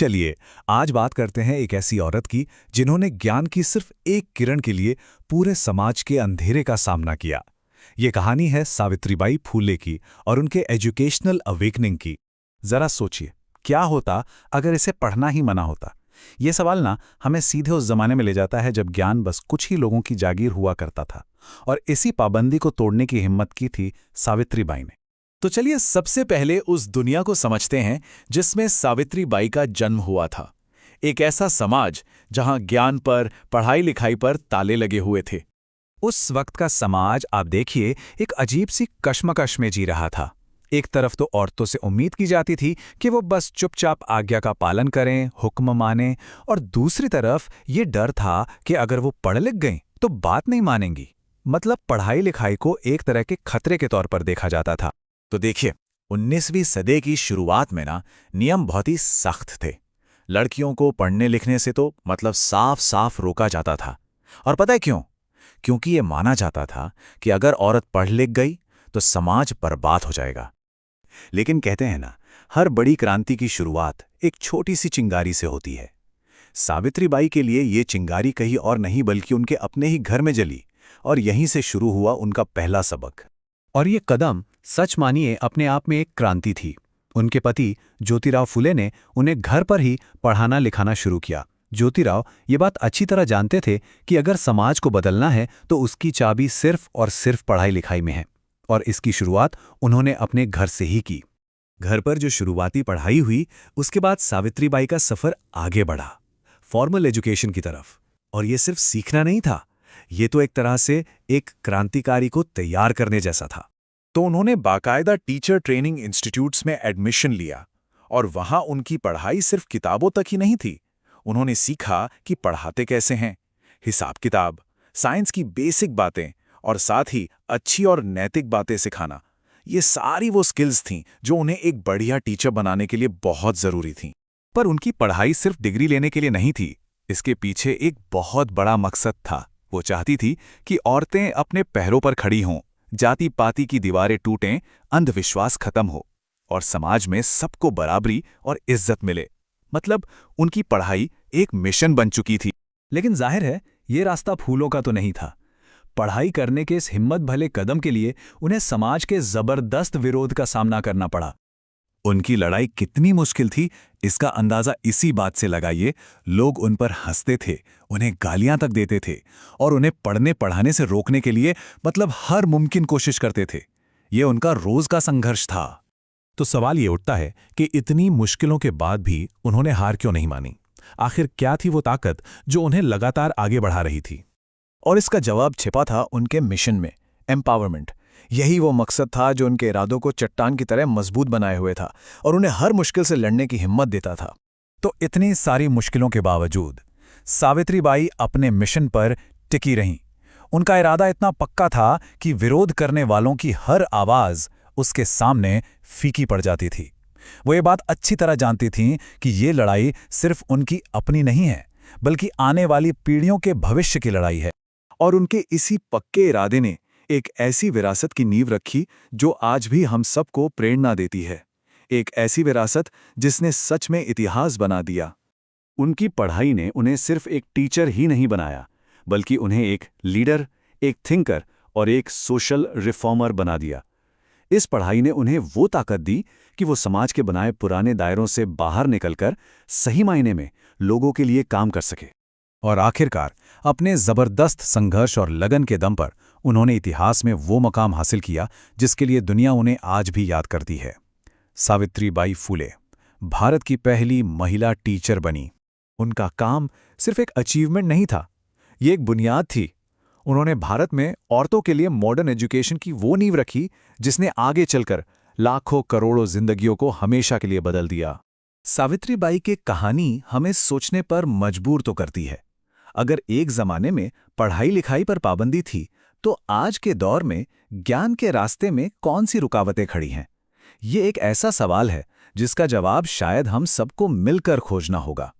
चलिए, आज बात करते हैं एक ऐसी औरत की जिन्होंने ज्ञान की सिर्फ एक किरण के लिए पूरे समाज के अंधेरे का सामना किया। ये कहानी है सावित्रीबाई फूले की और उनके एजुकेशनल अवेकनिंग की। जरा सोचिए, क्या होता अगर इसे पढ़ना ही मना होता? ये सवाल ना हमें सीधे उस जमाने में ले जाता है जब ज्ञान बस कुछ ही लोगों की जागीर हुआ करता था, और इसी पाबंदी को तोड़ने की हिम्मत की थी सावित्रीबाई ने। तो चलिए सबसे पहले उस दुनिया को समझते हैं जिसमें सावित्रीबाई का जन्म हुआ था। एक ऐसा समाज जहां ज्ञान पर, पढ़ाई लिखाई पर ताले लगे हुए थे। उस वक्त का समाज आप देखिए एक अजीब सी कश्मकश में जी रहा था। एक तरफ तो औरतों से उम्मीद की जाती थी कि वो बस चुपचाप आज्ञा का पालन करें, हुक्म मानें, और दूसरी तरफ ये डर था कि अगर वो पढ़ लिख गईं तो बात नहीं मानेंगी। मतलब पढ़ाई लिखाई को एक तरह के खतरे के तौर पर देखा जाता था। तो देखिए, 19वीं सदी की शुरुआत में ना नियम बहुत ही सख्त थे। लड़कियों को पढ़ने लिखने से तो मतलब साफ साफ रोका जाता था। और पता है क्यों? क्योंकि ये माना जाता था कि अगर औरत पढ़ लिख गई तो समाज बर्बाद हो जाएगा। लेकिन कहते हैं ना, हर बड़ी क्रांति की शुरुआत एक छोटी सी चिंगारी से होती है। सावित्रीबाई के लिए ये चिंगारी कहीं और नहीं बल्कि उनके अपने ही घर में जली, और यहीं से शुरू हुआ उनका पहला सबक। और ये कदम सच मानिए अपने आप में एक क्रांति थी। उनके पति ज्योतिराव फुले ने उन्हें घर पर ही पढ़ाना लिखाना शुरू किया। ज्योतिराव ये बात अच्छी तरह जानते थे कि अगर समाज को बदलना है तो उसकी चाबी सिर्फ और सिर्फ पढ़ाई लिखाई में है, और इसकी शुरुआत उन्होंने अपने घर से ही की। घर पर जो शुरुआती पढ़ाई हुई, उसके बाद सावित्रीबाई का सफ़र आगे बढ़ा, फॉर्मल एजुकेशन की तरफ। और ये सिर्फ सीखना नहीं था, ये तो एक तरह से एक क्रांतिकारी को तैयार करने जैसा था। तो उन्होंने बाकायदा टीचर ट्रेनिंग इंस्टीट्यूट्स में एडमिशन लिया, और वहां उनकी पढ़ाई सिर्फ किताबों तक ही नहीं थी। उन्होंने सीखा कि पढ़ाते कैसे हैं, हिसाब किताब, साइंस की बेसिक बातें, और साथ ही अच्छी और नैतिक बातें सिखाना। ये सारी वो स्किल्स थीं जो उन्हें एक बढ़िया टीचर बनाने के लिए बहुत ज़रूरी थीं। पर उनकी पढ़ाई सिर्फ डिग्री लेने के लिए नहीं थी, इसके पीछे एक बहुत बड़ा मकसद था। वो चाहती थी कि औरतें अपने पैरों पर खड़ी हों, जाति पाति की दीवारें टूटें, अंधविश्वास खत्म हो, और समाज में सबको बराबरी और इज्जत मिले। मतलब उनकी पढ़ाई एक मिशन बन चुकी थी। लेकिन जाहिर है ये रास्ता फूलों का तो नहीं था। पढ़ाई करने के इस हिम्मत भले कदम के लिए उन्हें समाज के जबरदस्त विरोध का सामना करना पड़ा। उनकी लड़ाई कितनी मुश्किल थी, इसका अंदाजा इसी बात से लगाइए। लोग उन पर हंसते थे, उन्हें गालियां तक देते थे, और उन्हें पढ़ने पढ़ाने से रोकने के लिए मतलब हर मुमकिन कोशिश करते थे। ये उनका रोज का संघर्ष था। तो सवाल ये उठता है कि इतनी मुश्किलों के बाद भी उन्होंने हार क्यों नहीं मानी? आखिर क्या थी वो ताकत जो उन्हें लगातार आगे बढ़ा रही थी? और इसका जवाब छिपा था उनके मिशन में, एम्पावरमेंट। यही वो मकसद था जो उनके इरादों को चट्टान की तरह मजबूत बनाए हुए था और उन्हें हर मुश्किल से लड़ने की हिम्मत देता था। तो इतनी सारी मुश्किलों के बावजूद सावित्रीबाई अपने मिशन पर टिकी रहीं। उनका इरादा इतना पक्का था कि विरोध करने वालों की हर आवाज उसके सामने फीकी पड़ जाती थी। वो ये बात अच्छी तरह जानती थीं कि ये लड़ाई सिर्फ उनकी अपनी नहीं है, बल्कि आने वाली पीढ़ियों के भविष्य की लड़ाई है। और उनके इसी पक्के इरादे ने एक ऐसी विरासत की नींव रखी जो आज भी हम सबको प्रेरणा देती है। एक ऐसी विरासत जिसने सच में इतिहास बना दिया। उनकी पढ़ाई ने उन्हें सिर्फ एक टीचर ही नहीं बनाया, बल्कि उन्हें एक लीडर, एक थिंकर और एक सोशल रिफॉर्मर बना दिया। इस पढ़ाई ने उन्हें वो ताकत दी कि वो समाज के बनाए पुराने दायरों से बाहर निकलकर सही मायने में लोगों के लिए काम कर सके। और आखिरकार अपने जबरदस्त संघर्ष और लगन के दम पर उन्होंने इतिहास में वो मकाम हासिल किया जिसके लिए दुनिया उन्हें आज भी याद करती है। सावित्रीबाई फूले भारत की पहली महिला टीचर बनी। उनका काम सिर्फ एक अचीवमेंट नहीं था, ये एक बुनियाद थी। उन्होंने भारत में औरतों के लिए मॉडर्न एजुकेशन की वो नींव रखी जिसने आगे चलकर लाखों करोड़ों जिंदगियों को हमेशा के लिए बदल दिया। सावित्रीबाई की कहानी हमें सोचने पर मजबूर तो करती है। अगर एक जमाने में पढ़ाई लिखाई पर पाबंदी थी, तो आज के दौर में ज्ञान के रास्ते में कौन सी रुकावटें खड़ी हैं? ये एक ऐसा सवाल है जिसका जवाब शायद हम सबको मिलकर खोजना होगा।